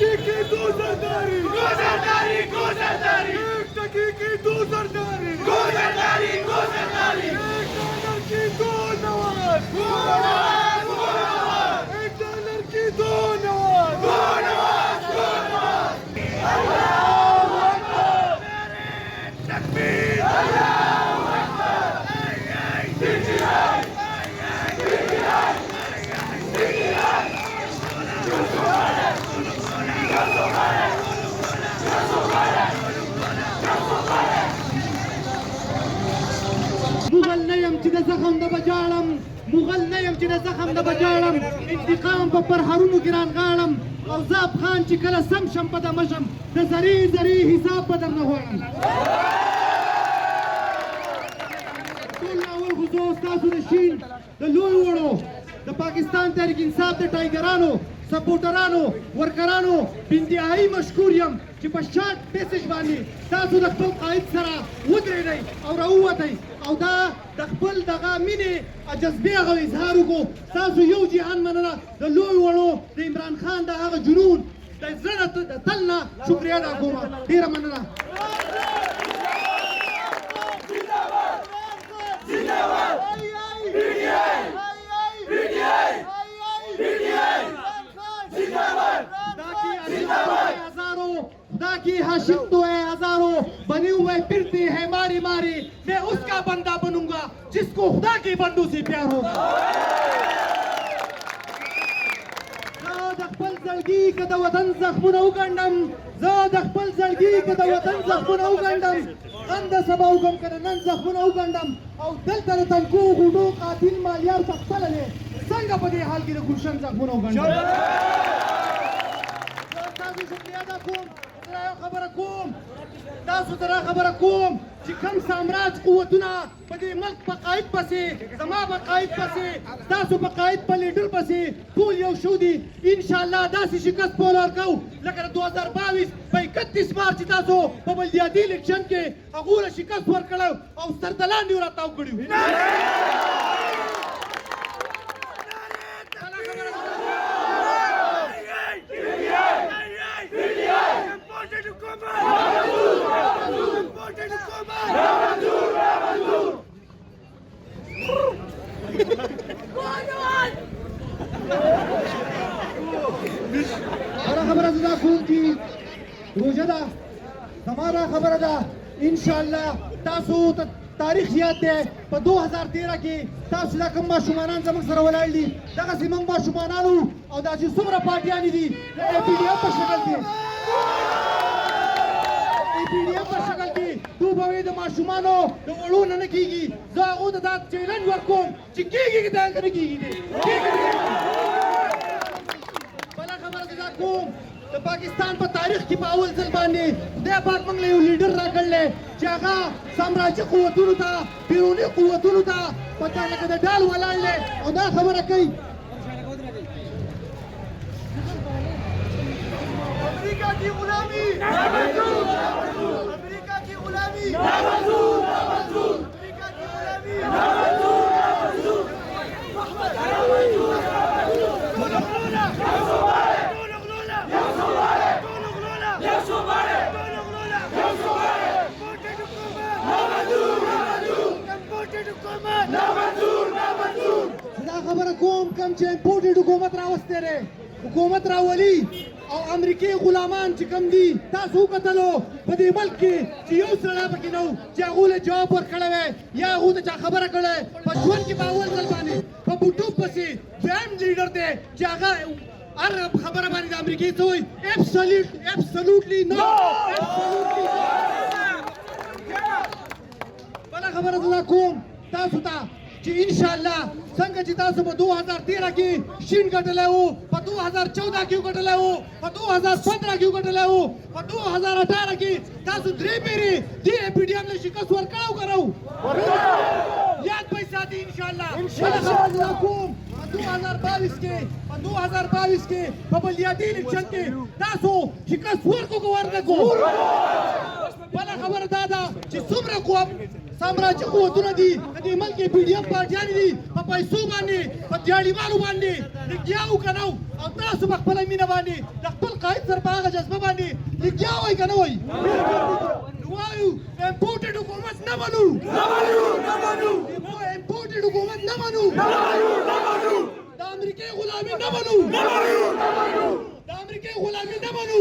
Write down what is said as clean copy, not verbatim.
دقيقة دو زرداري एक دقيقة دو زرداري एक डॉलर की दो नवाज एक डॉलर की दो नवाज مغل نیم چې د زخم د بجاړم مغل نیم چې د زخم د بجاړم انتقام په پرهرونو کې رانغاړم او زاب خان چې کله سم شم په دمه شم د زرې زرې حساب به درنه غواړم ټول اول خو زه ستاسو د شین د لوی وړو د پاکستان تحریک انصاف د ټایګرانو سپورټرانو ورکرانو بانتهایي مشکور یم چې په شارټ میسج باندې تاسو د خپل قائد سره ودرېږئ او راووتئ او دا د خپل دغه مینې جذبې هغه اظهار وکړو ستاسو یو جهان مننه د لوی وړو د عمران خان د هغه جنون د زړه د تل نه شکریه ادا کوم ډېره مننه खुदा की हाशिम तो है हजारों बने हुए फिरते हैं मारी मारी मैं उसका बंदा बनूंगा जिसको खुदा की बंदों से प्यार होगा زاد خپل زړګي که د وطن زخمونه وګنډم زه د خپل زړګي که د وطن زخمونه وګنډم غم د سبا وکړم که د نن زخمونه وګنډم او دلته د تنکو غوډو قاتل مالیار پخپله دی څنګه په دې حال کې د ګلشن زخمونه وګنډم تاسو شکریه ادا کوم خبره کوم تاسو ته خبره کوم چې کوم سامراج قوتونه په دې ملک په قائد پسې زما په قائد پسې تاسو په قائد په لیډر پسې ټول یو شو دي ان شاء الله داسې شکست پول ورکوو لکه د 2022 په 31 مارچ تاسو په بلدیاتي الیکشن کې هغو له شکست ورکړی او سردلاندې وراتاو کړي خبره ده کوم چې روزه ده زماره خبره ده ان شاء الله تاسو تاریخ یاد دی په 2013 کې تاسو دا کوم ماشومان زموږ سره ولاړ دي دغه زموږ ماشومانانو او دا چې څومره پارټیانې دي د ای پی ډي اف په شکل کې په شکل کې دوی د ماشومانو د وړو نه کېږي زه هغو ته دا چیلنج ورکوم چې کېږي که دا نه کېږي بله خبره دا کوم د پاکستان په تاریخ کې په اول ځل باندې خدای پاک موږ له یو لیډر راکړلی چې هغه سامراجي قوتونو ته بیروني قوتونو ته په لکه د ډال ولاړ دی او دا خبره کوي امریکا کی غلامی امریکا کی غلامی امریکا کی غلامی دا خبره کوم کم چې امپورټډ حکومت راوستی دی حکومت راولي او امریکای غلامان چې کم دي تاسو وکتلو په دې ملک کې چې یو سړی پکې نه و چې هغو له جواب ورکړی وی یا هغو ته چا خبره کړی په ژوند کې په اول ځل باندې په بوټوب پسې دویم لیډر دی چې هغه هر خبره باندې د امریکای څه وایي absolutely no بله خبره زه کوم تاسو ته چې ان شاء الله څنګه چې تاسو په 2013 کې شین ګټلی وو په 2014 کې وګټلی وو په 2015 کې وګټلی وو په 2018 کې تاسو درې پیرې دې ای پی ډي اف له شکست ورکړی او که نه یاد به یې ساتي ان شاء الله بله خبره کوم په 2022 کې په بلدیاتي الیکشن کې تاسو شکست ورکړو که ورنکړو بله خبره دا ده چې څومره سامراجي قوتونه دي د دې ملک پی ډي اف پارټیانې دي په پیسو باندې په دیاړیوالو باندې لګیا وو که نه او تاسو په خپله مینه باندې د خپل قائد serpaga jasmabani ligyaw ay kanoy Nuwayu imported hukumat namanu imported hukumat namanu da Amerike gulami namanu da Amerike gulami namanu